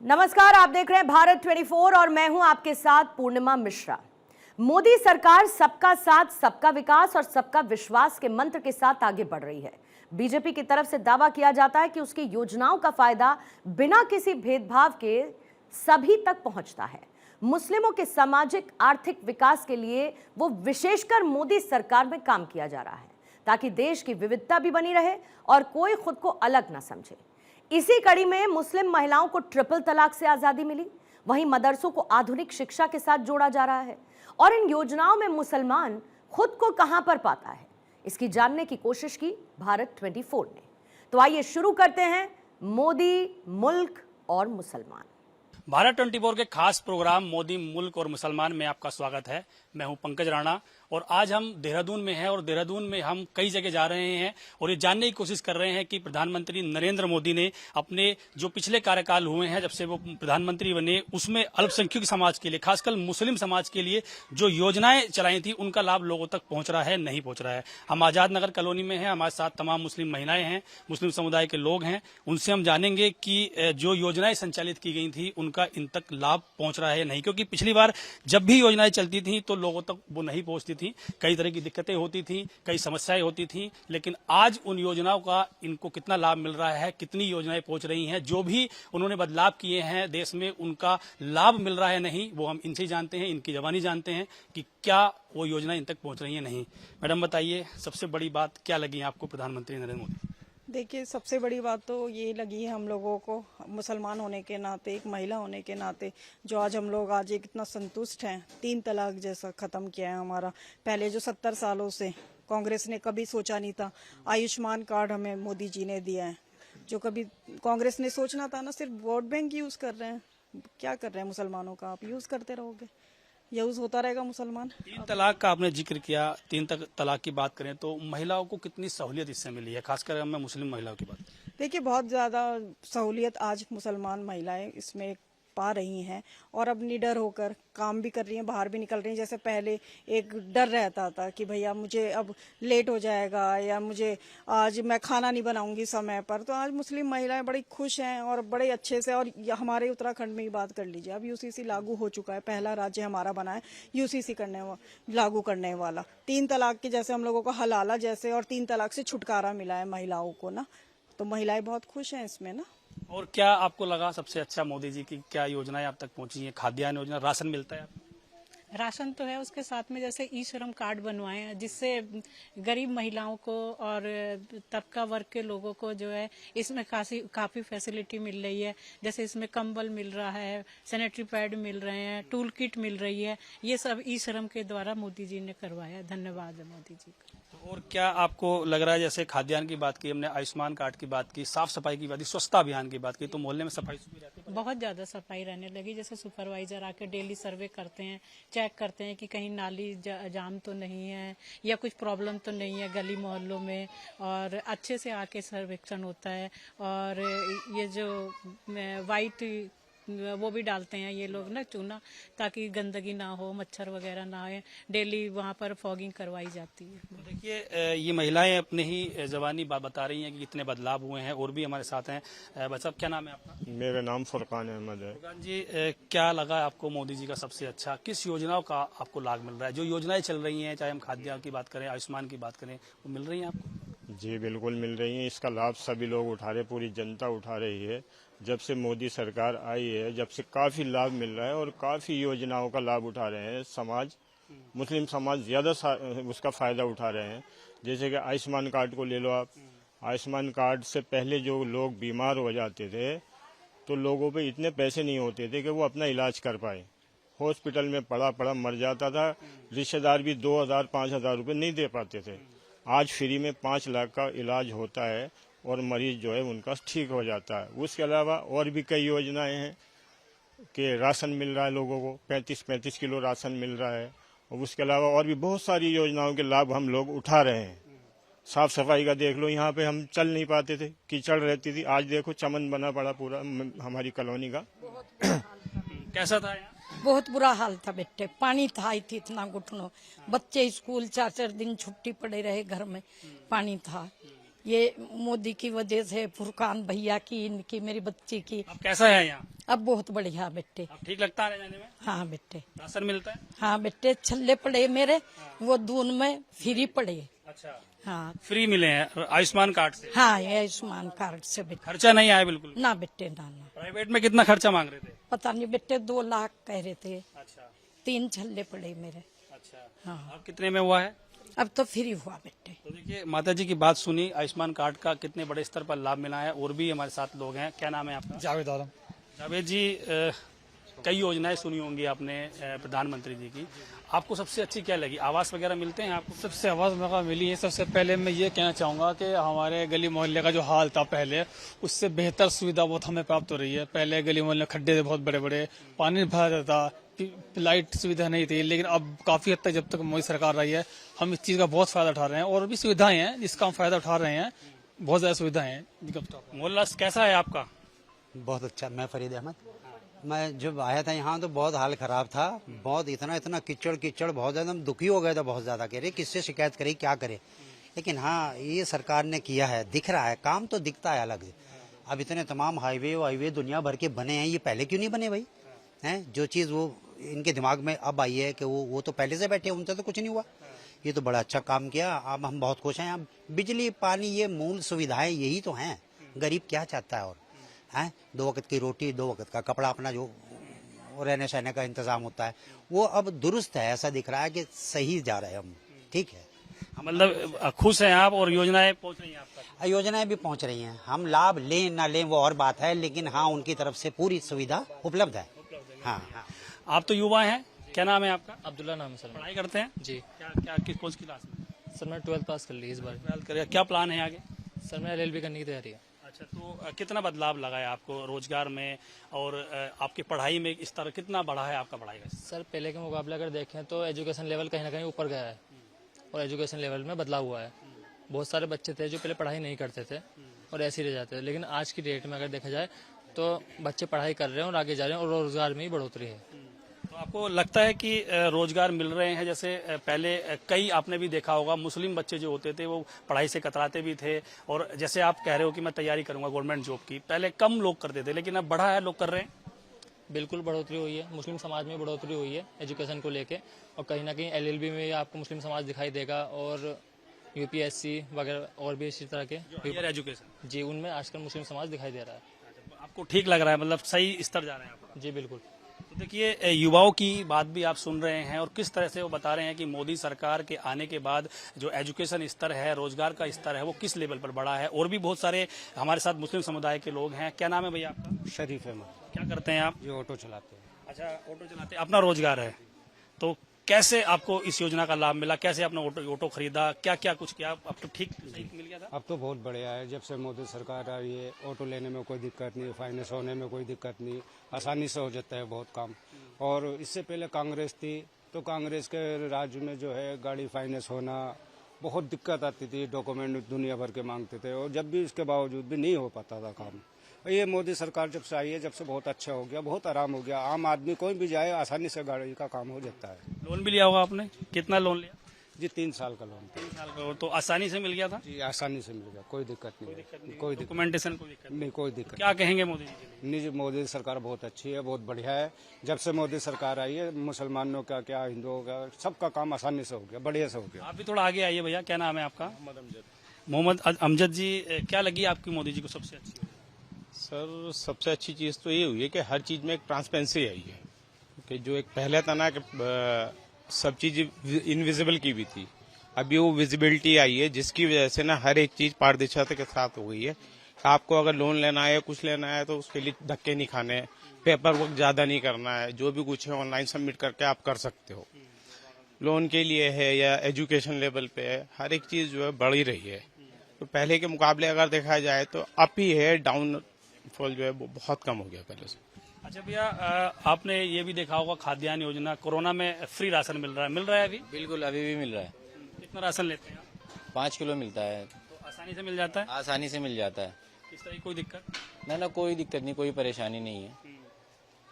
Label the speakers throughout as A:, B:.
A: नमस्कार, आप देख रहे हैं भारत 24 और मैं हूं आपके साथ पूर्णिमा मिश्रा। मोदी सरकार सबका साथ, सबका विकास और सबका विश्वास के मंत्र के साथ आगे बढ़ रही है। बीजेपी की तरफ से दावा किया जाता है कि उसकी योजनाओं का फायदा बिना किसी भेदभाव के सभी तक पहुंचता है। मुस्लिमों के सामाजिक आर्थिक विकास के लिए वो विशेषकर मोदी सरकार में काम किया जा रहा है ताकि देश की विविधता भी बनी रहे और कोई खुद को अलग ना समझे। इसी कड़ी में मुस्लिम महिलाओं को ट्रिपल तलाक से आजादी मिली, वहीं मदरसों को आधुनिक शिक्षा के साथ जोड़ा जा रहा है। और इन योजनाओं में मुसलमान खुद को कहां पर पाता है, इसकी जानने की कोशिश की भारत 24 ने। तो आइए शुरू करते हैं मोदी, मुल्क और मुसलमान।
B: भारत 24 के खास प्रोग्राम मोदी, मुल्क और मुसलमान में आपका स्वागत है। मैं हूं पंकज राणा और आज हम देहरादून में हैं और देहरादून में हम कई जगह जा रहे हैं और ये जानने की कोशिश कर रहे हैं कि प्रधानमंत्री नरेंद्र मोदी ने अपने जो पिछले कार्यकाल हुए हैं, जब से वो प्रधानमंत्री बने, उसमें अल्पसंख्यक समाज के लिए, खासकर मुस्लिम समाज के लिए जो योजनाएं चलाई थी उनका लाभ लोगों तक पहुंच रहा है, नहीं पहुंच रहा है। हम आजाद नगर कॉलोनी में हैं, हमारे साथ तमाम मुस्लिम महिलाएं हैं, मुस्लिम समुदाय के लोग हैं। उनसे हम जानेंगे कि जो योजनाएं संचालित की गई थी उनका इन तक लाभ पहुंच रहा है नहीं, क्योंकि पिछली बार जब भी योजनाएं चलती थी तो लोगों तक वो नहीं पहुंचती थी, कई तरह की दिक्कतें होती थी, कई समस्याएं होती थी। लेकिन आज उन योजनाओं का इनको कितना लाभ मिल रहा है, कितनी योजनाएं पहुंच रही हैं, जो भी उन्होंने बदलाव किए हैं देश में उनका लाभ मिल रहा है नहीं, वो हम इनसे जानते हैं, इनकी जबानी जानते हैं कि क्या वो योजनाएं इन तक पहुंच रही है नहीं। मैडम बताइए, सबसे बड़ी बात क्या लगी आपको प्रधानमंत्री नरेंद्र मोदी?
C: देखिए, सबसे बड़ी बात तो ये लगी है हम लोगों को, मुसलमान होने के नाते, एक महिला होने के नाते, जो आज हम लोग आज एक इतना संतुष्ट हैं। 3 तलाक जैसा खत्म किया है हमारा। पहले जो 70 सालों से कांग्रेस ने कभी सोचा नहीं था, आयुष्मान कार्ड हमें मोदी जी ने दिया है, जो कभी कांग्रेस ने सोचना था ना। सिर्फ वोट बैंक यूज कर रहे हैं, क्या कर रहे हैं मुसलमानों का? आप यूज करते रहोगे, यूज होता रहेगा मुसलमान।
B: 3 तलाक का आपने जिक्र किया, 3 तलाक की बात करें तो महिलाओं को कितनी सहूलियत इससे मिली है, खासकर मैं मुस्लिम महिलाओं की बात करें?
C: देखिए, बहुत ज्यादा सहूलियत आज मुसलमान महिलाएं इसमें पा रही हैं और अब निडर होकर काम भी कर रही हैं, बाहर भी निकल रही हैं। जैसे पहले एक डर रहता था कि भैया मुझे अब लेट हो जाएगा या मुझे आज मैं खाना नहीं बनाऊंगी समय पर, तो आज मुस्लिम महिलाएं बड़ी खुश हैं और बड़े अच्छे से। और हमारे उत्तराखंड में ही बात कर लीजिए, अब यूसीसी लागू हो चुका है, पहला राज्य हमारा बना है यूसीसी लागू करने वाला। 3 तलाक के जैसे हम लोगों को हलाला जैसे और 3 तलाक से छुटकारा मिला है महिलाओं को ना, तो महिलाएं बहुत खुश हैं इसमें ना।
B: और क्या आपको लगा सबसे अच्छा मोदी जी की क्या योजनाएं आप तक पहुंची हैं? खाद्यान्न योजना, राशन मिलता है आपको?
D: राशन तो है, उसके साथ में जैसे ई श्रम कार्ड बनवाए हैं, जिससे गरीब महिलाओं को और तबका वर्ग के लोगों को जो है इसमें काफी फैसिलिटी मिल रही है। जैसे इसमें कंबल मिल रहा है, सैनिटरी पैड मिल रहे हैं, टूल किट मिल रही है। ये सब ई श्रम के द्वारा मोदी जी ने करवाया। धन्यवाद है मोदी जी का।
B: और क्या आपको लग रहा है, जैसे खाद्यान्न की बात की हमने, आयुष्मान कार्ड की बात की, साफ सफाई की बात की, स्वच्छता अभियान की बात की, तो मोहल्ले में सफाई सुथरी रहती है?
D: बहुत ज्यादा सफाई रहने लगी। जैसे सुपरवाइजर आके डेली सर्वे करते हैं, चेक करते हैं कि कहीं नाली जाम तो नहीं है या कुछ प्रॉब्लम तो नहीं है गली मोहल्लों में, और अच्छे से आके सर्वेक्षण होता है। और ये जो वाइट वो भी डालते हैं ये लोग ना, चूना, ताकि गंदगी ना हो, मच्छर वगैरह ना आए। डेली वहाँ पर फॉगिंग करवाई जाती है।
B: देखिए, ये महिलाएं अपने ही जबानी बात बता रही हैं कि कितने बदलाव हुए हैं। और भी हमारे साथ हैं। भाई साहब, क्या नाम है आपका?
E: मेरा नाम फुरकान अहमद है।
B: फुरकान जी, क्या लगा आपको मोदी जी का सबसे अच्छा, किस योजनाओं का आपको लाभ मिल रहा है? जो योजनाएं चल रही हैं, चाहे हम खाद्यान्न की बात करें, आयुष्मान की बात करें, वो मिल रही हैं आपको?
E: जी बिल्कुल मिल रही हैं। इसका लाभ सभी लोग उठा रहे, पूरी जनता उठा रही है। जब से मोदी सरकार आई है, जब से काफी लाभ मिल रहा है और काफी योजनाओं का लाभ उठा रहे हैं समाज, मुस्लिम समाज ज्यादा उसका फायदा उठा रहे हैं। जैसे कि आयुष्मान कार्ड को ले लो आप। आयुष्मान कार्ड से पहले जो लोग बीमार हो जाते थे तो लोगों पे इतने पैसे नहीं होते थे कि वो अपना इलाज कर पाए। हॉस्पिटल में पड़ा मर जाता था, रिश्तेदार भी 2,000-5,000 रुपये नहीं दे पाते थे। आज फ्री में 5 लाख का इलाज होता है और मरीज जो है उनका ठीक हो जाता है। उसके अलावा और भी कई योजनाएं हैं कि राशन मिल रहा है लोगों को, 35-35 किलो राशन मिल रहा है। और उसके अलावा और भी बहुत सारी योजनाओं के लाभ हम लोग उठा रहे हैं। साफ सफाई का देख लो, यहाँ पे हम चल नहीं पाते थे, कीचड़ रहती थी, आज देखो चमन बना पड़ा पूरा हमारी कॉलोनी का।
B: कैसा था यहाँ?
F: बहुत बुरा हाल था बेटे, पानी था ही थी इतना घुटनों। बच्चे स्कूल 4-4 दिन छुट्टी पड़े रहे, घर में पानी था। ये मोदी की वजह से, फुरकान भैया की, इनकी, मेरी बच्ची की।
B: अब कैसा है यहाँ?
F: अब बहुत बढ़िया बेटे।
B: अब ठीक लगता है आने जाने में?
F: हाँ बेटे,
B: राशन मिलता है?
F: हाँ बेटे, छल्ले पड़े मेरे, वो दून में फ्री पड़े।
B: अच्छा,
F: हाँ
B: फ्री मिले हैं आयुष्मान कार्ड से?
F: हाँ, ये आयुष्मान कार्ड से बेटे।
B: खर्चा नहीं आया बिल्कुल?
F: ना बेटे, ना ना,
B: प्राइवेट में कितना खर्चा मांग रहे थे?
F: पता नहीं बेटे, 2 लाख कह रहे थे।
B: अच्छा
F: 3 छल्ले पड़े मेरे।
B: अच्छा,
F: हाँ,
B: अब कितने में हुआ है?
F: अब तो फ्री हुआ बेटे।
B: तो देखिए माता जी की बात सुनी, आयुष्मान कार्ड का कितने बड़े स्तर पर लाभ मिला है। और भी हमारे साथ लोग हैं। क्या नाम है आपका?
G: जावेद आलम।
B: जावेद जी, कई योजनाएं सुनी होंगी आपने प्रधानमंत्री जी की, आपको सबसे अच्छी क्या लगी? आवास वगैरह मिलते हैं आपको?
G: सबसे आवाज मौका मिली है। सबसे पहले मैं ये कहना चाहूंगा कि हमारे गली मोहल्ले का जो हाल था पहले, उससे बेहतर सुविधा बहुत हमें प्राप्त हो रही है। पहले गली मोहल्ले खड्डे थे बहुत बड़े बड़े, पानी भरा रहता था, लाइट सुविधा नहीं थी, लेकिन अब काफी हद तक जब तक मोदी सरकार रही है, हम इस चीज का बहुत फायदा उठा रहे हैं। और भी सुविधाएं हैं जिसका हम फायदा उठा रहे हैं, बहुत ज्यादा सुविधाएं हैं।
B: मोहल्ला कैसा है आपका?
H: बहुत अच्छा। मैं फरीद अहमद। मैं जब आया था यहाँ तो बहुत हाल खराब था, बहुत इतना कीचड़ कीचड़, बहुत ज्यादा हम दुखी हो गए थे, बहुत ज्यादा। कह रहे किससे शिकायत करे, क्या करे। लेकिन हाँ, ये सरकार ने किया है, दिख रहा है, काम तो दिखता है अलग। अब इतने तमाम हाईवे दुनिया भर के बने हैं, ये पहले क्यों नहीं बने भाई? हैं जो चीज वो इनके दिमाग में अब आई है कि वो तो पहले से बैठे, उनसे तो कुछ नहीं हुआ। ये तो बड़ा अच्छा काम किया। अब हम बहुत खुश हैं। अब बिजली पानी, ये मूल सुविधाएं यही तो हैं। गरीब क्या चाहता है? और हैं 2 वक्त की रोटी, 2 वक्त का कपड़ा, अपना जो रहने सहने का इंतजाम होता है, वो अब दुरुस्त है। ऐसा दिख रहा है कि सही जा रहे हैं हम। ठीक है,
B: मतलब खुश हैं आप और योजनाएं पहुंच रही हैं आप तक?
H: योजनाएं भी पहुंच रही हैं। हम लाभ लें ना लें वो और बात है, लेकिन हाँ, उनकी तरफ से पूरी सुविधा उपलब्ध है। हाँ हाँ।
B: आप तो युवा हैं, क्या नाम है आपका?
I: अब्दुल्ला नाम है सर।
B: पढ़ाई करते हैं?
I: जी
B: क्या क्या किस कौन सी क्लास में?
I: सर, मैं 12th पास कर ली इस बार।
B: 12th करेगा, क्या प्लान है आगे?
I: सर, मैं LLB करने की तैयारी है।
B: अच्छा, तो कितना बदलाव लगा है आपको रोजगार में और आपकी पढ़ाई में? इस तरह कितना बढ़ा है आपका पढ़ाई का?
I: सर, पहले के मुकाबले अगर देखें तो एजुकेशन लेवल कहीं ना कहीं ऊपर गया है और एजुकेशन लेवल में बदलाव हुआ है। बहुत सारे बच्चे थे जो पहले पढ़ाई नहीं करते थे और ऐसे ही रह जाते थे, लेकिन आज की डेट में अगर देखा जाए तो बच्चे पढ़ाई कर रहे हैं और आगे जा रहे हैं और रोजगार में ही बढ़ोतरी है।
B: तो आपको लगता है कि रोजगार मिल रहे हैं? जैसे पहले कई आपने भी देखा होगा, मुस्लिम बच्चे जो होते थे वो पढ़ाई से कतराते भी थे, और जैसे आप कह रहे हो कि मैं तैयारी करूंगा गवर्नमेंट जॉब की, पहले कम लोग करते थे लेकिन अब बढ़ा है, लोग कर रहे हैं।
I: बिल्कुल बढ़ोतरी हुई है, मुस्लिम समाज में बढ़ोतरी हुई है एजुकेशन को लेके, और कहीं ना कहीं LLB में आपको मुस्लिम समाज दिखाई देगा और UPSC वगैरह और भी इसी तरह के
B: हायर एजुकेशन,
I: जी, उनमें आजकल मुस्लिम समाज दिखाई दे रहा है।
B: आपको ठीक लग रहा है? मतलब सही स्तर जा रहे हैं आप?
I: जी बिल्कुल।
B: तो देखिए, युवाओं की बात भी आप सुन रहे हैं और किस तरह से वो बता रहे हैं कि मोदी सरकार के आने के बाद जो एजुकेशन स्तर है, रोजगार का स्तर है, वो किस लेवल पर बढ़ा है। और भी बहुत सारे हमारे साथ मुस्लिम समुदाय के लोग हैं। क्या नाम है भैया आपका?
J: शरीफ अहमद।
B: क्या करते हैं आप?
J: ये ऑटो चलाते हैं।
B: अच्छा, ऑटो चलाते हैं, अपना रोजगार है। तो कैसे आपको इस योजना का लाभ मिला? कैसे आपने ऑटो खरीदा? क्या क्या कुछ किया? अब तो ठीक सही मिल गया था?
J: अब तो बहुत बढ़िया है। जब से मोदी सरकार आई है, ऑटो लेने में कोई दिक्कत नहीं, फाइनेंस होने में कोई दिक्कत नहीं, आसानी से हो जाता है बहुत काम। और इससे पहले कांग्रेस थी, तो कांग्रेस के राज्य में जो है गाड़ी फाइनेंस होना बहुत दिक्कत आती थी, डॉक्यूमेंट दुनिया भर के मांगते थे, और जब भी इसके बावजूद भी नहीं हो पाता था काम। ये मोदी सरकार जब से आई है, जब से बहुत अच्छा हो गया, बहुत आराम हो गया। आम आदमी कोई भी जाए, आसानी से गाड़ी का काम हो जाता है।
B: लोन भी लिया होगा आपने? कितना लोन लिया?
J: जी 3 साल का लोन।
B: 3 साल का। तो आसानी से मिल गया था?
J: जी आसानी से मिल गया, कोई दिक्कत नहीं। कोई दिक्कत
B: डॉक्यूमेंटेशन कोई दिक्कत
J: नहीं, कोई दिक्कत
B: क्या कहेंगे मोदी जी के लिए?
J: नहीं। मोदी सरकार बहुत अच्छी है, बहुत बढ़िया है। जब से मोदी सरकार आई है, मुसलमानों का क्या, हिंदुओं का, सबका काम आसानी से हो गया, बढ़िया से हो गया।
B: आप भी थोड़ा आगे आइए भैया। क्या नाम है आपका? मोहम्मद अमजद जी, क्या लगी आपकी मोदी जी को सबसे अच्छी?
E: सर, सबसे अच्छी चीज़ तो ये हुई है कि हर चीज़ में एक ट्रांसपेरेंसी आई है। कि जो एक पहले था ना कि सब चीज़ इनविजिबल की भी थी, अभी वो विजिबिलिटी आई है, जिसकी वजह से ना हर एक चीज़ पारदर्शिता के साथ हो गई है। आपको अगर लोन लेना है, कुछ लेना है, तो उसके लिए धक्के नहीं खाने, पेपर वर्क ज़्यादा नहीं करना है, जो भी कुछ है ऑनलाइन सबमिट करके आप कर सकते हो। लोन के लिए है या एजुकेशन लेवल पे है, हर एक चीज़ जो है बढ़ ही रही है। तो पहले के मुकाबले अगर देखा जाए तो अप ही है, डाउनफॉल जो है वो बहुत कम हो गया पहले से।
B: अच्छा भैया, आपने ये भी देखा होगा खाद्यान्न योजना, कोरोना में फ्री राशन मिल रहा है अभी?
K: बिल्कुल, अभी भी मिल रहा है।
B: कितना राशन लेते हैं आप?
K: 5 किलो मिलता है।
B: तो आसानी से मिल जाता है?
K: आसानी से मिल जाता है।
B: इस तरह की कोई दिक्कत?
K: ना कोई दिक्कत नहीं, कोई परेशानी नहीं है।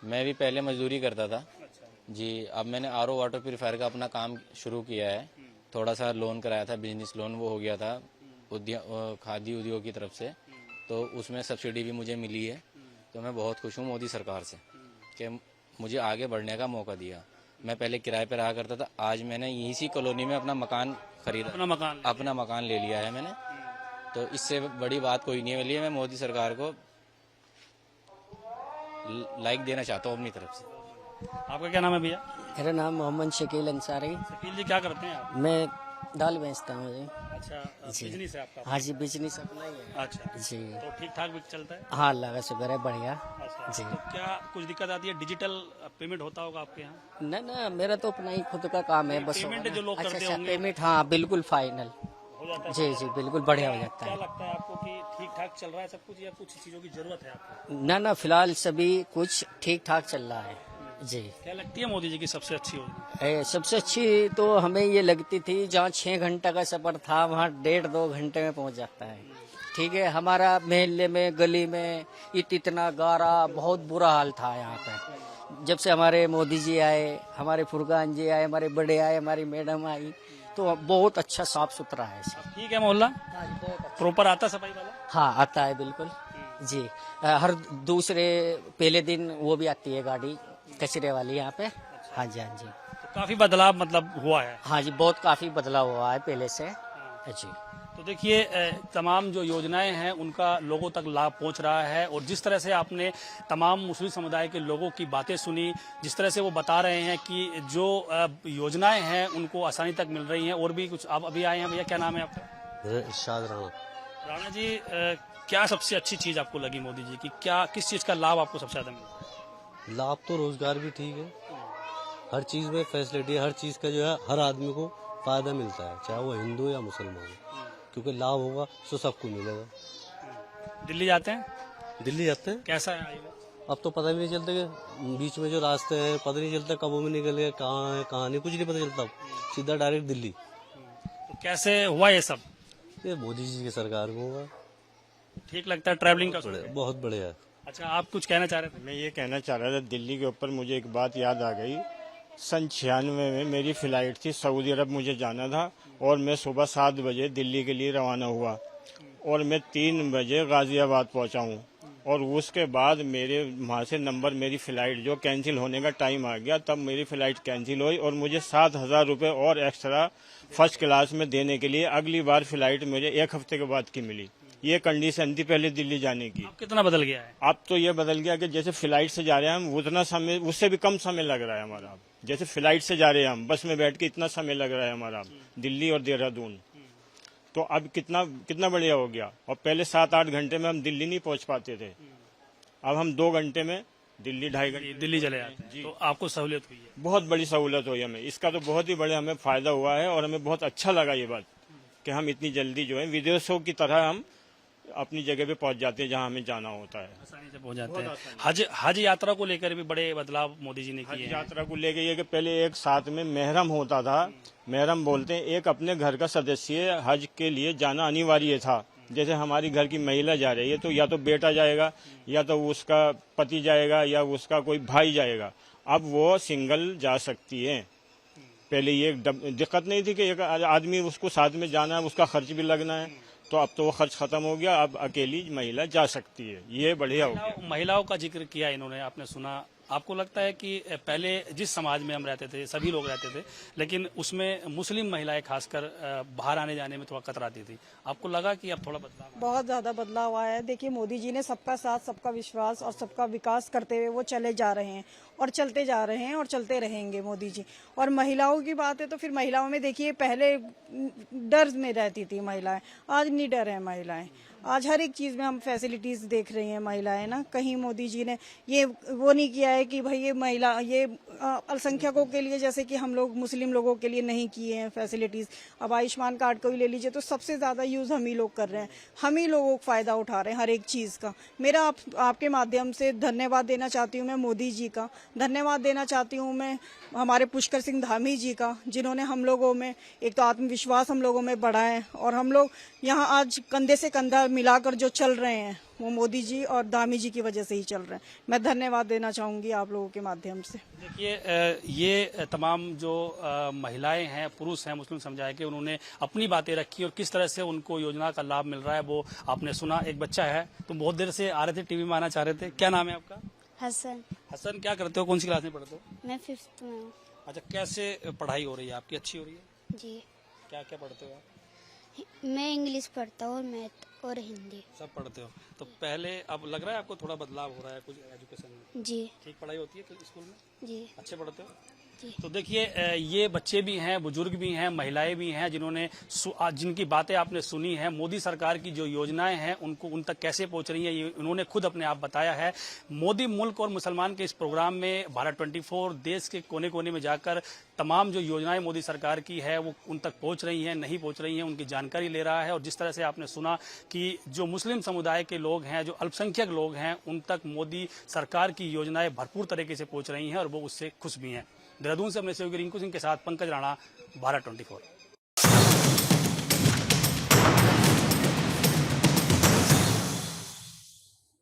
K: मैं भी पहले मजदूरी करता था जी, अब मैंने RO वाटर प्यूरिफायर का अपना काम शुरू किया है। थोड़ा सा लोन कराया था, बिजनेस लोन, वो हो गया था, खादी उद्योग की तरफ से, तो उसमें सब्सिडी भी मुझे मिली है। तो मैं बहुत खुश हूँ मोदी सरकार से कि मुझे आगे बढ़ने का मौका दिया। मैं पहले किराए पर रहा करता था, आज मैंने इसी कॉलोनी में अपना मकान खरीदा, अपना मकान ले लिया है मैंने। तो इससे बड़ी बात कोई नहीं है मेरे लिए। मैं मोदी सरकार को लाइक देना चाहता हूँ अपनी तरफ से।
B: आपका क्या नाम है भैया?
L: मेरा नाम मोहम्मद शकील अंसारी।
B: शकील जी, क्या करते हैं आप?
L: मैं दाल बेचता हूँ जी।
B: अच्छा, बिजनेस है आपका?
L: हाँ जी, बिजनेस अपना ही है।
B: अच्छा
L: जी,
B: तो ठीक ठाक भी चलता है?
L: हाँ, अल्लाह का शुक्र है, बढ़िया
B: अच्छा,
L: जी।
B: तो क्या कुछ दिक्कत आती है? डिजिटल पेमेंट होता होगा आपके यहाँ?
L: ना ना, मेरा तो अपना ही खुद का काम है बस।
B: पेमेंट जो लोग
L: अच्छा
B: करते
L: अच्छा,
B: होंगे
L: पेमेंट, हाँ बिल्कुल फाइनल
B: हो जाता है?
L: जी जी, बिल्कुल बढ़िया हो जाता
B: क्या
L: है।
B: लगता है आपको कि ठीक ठाक चल रहा है सब कुछ, या कुछ चीजों की जरूरत है आपको?
L: ना ना, फिलहाल सभी कुछ ठीक ठाक चल रहा है जी।
B: क्या लगती है मोदी जी की सबसे अच्छी योजना?
L: सबसे अच्छी तो हमें ये लगती थी, जहाँ 6 घंटे का सफर था वहाँ 1.5-2 घंटे में पहुँच जाता है। ठीक है, हमारा मोहल्ले में, गली में इतना गारा, बहुत बुरा हाल था यहाँ पे। जब से हमारे मोदी जी आए, हमारे फुरकान जी आए, हमारे बड़े आए, हमारी मैडम आई, तो बहुत अच्छा साफ सुथरा है।
B: ठीक है मोहल्ला प्रॉपर आता सफाई वाला?
L: हाँ, आता है बिल्कुल जी। हर दूसरे पहले दिन वो भी आती है गाड़ी कचरे वाली यहाँ पे। हाँ जी, हाँ जी।
B: तो काफी बदलाव मतलब हुआ है?
L: हाँ जी, बहुत काफी बदलाव हुआ है पहले से जी।
B: तो देखिए, तमाम जो योजनाएं हैं उनका लोगों तक लाभ पहुंच रहा है। और जिस तरह से आपने तमाम मुस्लिम समुदाय के लोगों की बातें सुनी, जिस तरह से वो बता रहे हैं कि जो योजनाएं हैं उनको आसानी तक मिल रही हैं। और भी कुछ आप अभी आए हैं भैया, क्या नाम है आपका?
M: इरशाद राणा।
B: राणा जी, क्या सबसे अच्छी चीज आपको लगी मोदी जी की? क्या किस चीज का लाभ आपको सबसे ज्यादा मिला?
M: लाभ तो रोजगार भी ठीक है, हर चीज में फैसिलिटी, हर चीज का जो है हर आदमी को फायदा मिलता है, चाहे वो हिंदू या मुसलमान हो, क्योंकि लाभ होगा तो सबको मिलेगा।
B: दिल्ली जाते हैं?
M: दिल्ली जाते हैं।
B: कैसा है?
M: अब तो पता भी नहीं चलता कि बीच में जो रास्ते हैं, पता नहीं चलता कब में निकल गए, कहाँ है कहाँ नहीं, कुछ नहीं पता चलता। सीधा डायरेक्ट दिल्ली।
B: तो कैसे हुआ ये सब?
M: ये मोदी जी की सरकार को हुआ।
B: ठीक लगता है ट्रैवलिंग का?
M: बहुत बढ़िया है।
B: अच्छा, आप कुछ कहना चाह रहे थे?
E: मैं ये कहना चाह रहा था, दिल्ली के ऊपर मुझे एक बात याद आ गई। सन 96 में मेरी फ्लाइट थी, सऊदी अरब मुझे जाना था, और मैं सुबह 7 बजे दिल्ली के लिए रवाना हुआ, और मैं 3 बजे गाजियाबाद पहुंचा हूँ। और उसके बाद मेरे वहाँ से नंबर, मेरी फ़्लाइट जो कैंसिल होने का टाइम आ गया, तब मेरी फ़्लाइट कैंसिल हुई, और मुझे 7,000 रुपये और एक्स्ट्रा फर्स्ट क्लास में देने के लिए अगली बार फ़्लाइट मुझे 1 हफ्ते के बाद की मिली। ये कंडीशन थी पहले दिल्ली जाने की।
B: अब कितना बदल गया है?
E: अब तो ये बदल गया कि जैसे फ्लाइट से जा रहे हैं हम, उतना समय, उससे भी कम समय लग रहा है हमारा। अब जैसे फ्लाइट से जा रहे हैं हम, बस में बैठ के इतना समय लग रहा है हमारा दिल्ली और देहरादून। तो अब कितना कितना बढ़िया हो गया। और पहले 7-8 घंटे में हम दिल्ली नहीं पहुंच पाते थे, अब हम 2 घंटे में दिल्ली, 2.5 घंटे
B: दिल्ली चले जाते हैं। तो आपको सहूलियत हुई है?
E: बहुत बड़ी सहूलत हुई हमें, इसका तो बहुत ही बड़े हमें फायदा हुआ है। और हमें बहुत अच्छा लगा ये बात कि हम इतनी जल्दी जो है विदेशों की तरह हम अपनी जगह पे पहुंच जाते हैं जहां हमें जाना होता है,
B: आसानी से पहुंच जाते हैं। हज यात्रा को लेकर भी बड़े बदलाव मोदी जी ने किए हैं।
E: यात्रा को लेकर ये कि पहले एक साथ में महरम होता था, महरम बोलते हैं, एक अपने घर का सदस्य हज के लिए जाना अनिवार्य था। जैसे हमारी घर की महिला जा रही है तो या तो बेटा जाएगा, या तो उसका पति जाएगा, या उसका कोई भाई जाएगा। अब वो सिंगल जा सकती है। पहले ये दिक्कत नहीं थी कि एक आदमी उसको साथ में जाना है, उसका खर्च भी लगना है, तो अब तो वो खर्च खत्म हो गया। अब अकेली महिला जा सकती है, ये बढ़िया हो गया।
B: महिलाओं का जिक्र किया इन्होंने, आपने सुना। आपको लगता है कि पहले जिस समाज में हम रहते थे, सभी लोग रहते थे, लेकिन उसमें मुस्लिम महिलाएं खासकर बाहर आने जाने में थोड़ा कतराती थी, आपको लगा कि अब थोड़ा बदलाव?
C: बहुत ज्यादा बदलाव आया है। देखिए, मोदी जी ने सबका साथ, सबका विश्वास और सबका विकास करते हुए वो चले जा रहे हैं, और चलते जा रहे हैं, और चलते रहेंगे मोदी जी। और महिलाओं की बात है तो फिर महिलाओं में देखिए, पहले डर में रहती थी महिलाएं, आज नहीं डर है महिलाएं। आज हर एक चीज में हम फैसिलिटीज देख रही हैं महिलाएं ना। कहीं मोदी जी ने ये वो नहीं किया है कि भाई ये महिला, ये अल्पसंख्यकों के लिए, जैसे कि हम लोग मुस्लिम लोगों के लिए नहीं किए हैं फैसिलिटीज। अब आयुष्मान कार्ड को ही ले लीजिए, तो सबसे ज्यादा यूज हम ही लोग कर रहे हैं, हम ही लोगों को फायदा उठा रहे हैं हर एक चीज का। मेरा आपके माध्यम से धन्यवाद देना चाहती हूँ मैं मोदी जी का, धन्यवाद देना चाहती हूँ मैं हमारे पुष्कर सिंह धामी जी का, जिन्होंने हम लोगों में एक तो आत्मविश्वास हम लोगों में बढ़ाया है, और हम लोग यहाँ आज कंधे से कंधा मिलाकर जो चल रहे हैं वो मोदी जी और दामी जी की वजह से ही चल रहे हैं। मैं धन्यवाद देना चाहूंगी आप लोगों के माध्यम से।
B: देखिए ये तमाम जो महिलाएं हैं, पुरुष हैं मुस्लिम समुदाय के, उन्होंने अपनी बातें रखी और किस तरह से उनको योजना का लाभ मिल रहा है वो आपने सुना। एक बच्चा है, तुम बहुत देर से आ रहे थे, टीवी में आना चाह रहे थे, क्या नाम है आपका?
N: हसन।
B: हसन, क्या करते हो, कौन सी क्लास में पढ़ते हो?
N: मैं 5th में हूँ।
B: अच्छा, कैसे पढ़ाई हो रही है आपकी? अच्छी हो रही है?
N: जी।
B: क्या क्या पढ़ते हो आप?
N: मैं इंग्लिश पढ़ता हूँ और मैथ और हिंदी
B: सब पढ़ते हो। तो पहले अब लग रहा है आपको थोड़ा बदलाव हो रहा है कुछ एजुकेशन में?
N: जी।
B: ठीक पढ़ाई होती है स्कूल में?
N: जी।
B: अच्छे पढ़ते हो?
N: जी।
B: तो देखिए ये बच्चे भी हैं, बुजुर्ग भी हैं, महिलाएं भी हैं, जिन्होंने जिनकी बातें आपने सुनी हैं। मोदी सरकार की जो योजनाएं हैं उनको उन तक कैसे पहुंच रही हैं, ये उन्होंने खुद अपने आप बताया है। मोदी मुल्क और मुसलमान के इस प्रोग्राम में भारत 24 देश के कोने कोने में जाकर तमाम जो योजनाएं मोदी सरकार की है वो उन तक पहुंच रही हैं, नहीं पहुंच रही हैं, उनकी जानकारी ले रहा है। और जिस तरह से आपने सुना कि जो मुस्लिम समुदाय के लोग हैं, जो अल्पसंख्यक लोग हैं, उन तक मोदी सरकार की योजनाएं भरपूर तरीके से पहुंच रही हैं और वो उससे खुश भी हैं। देहरादून से अपने सहयोगी रिंकू सिंह के साथ पंकज राणा, भारत 24।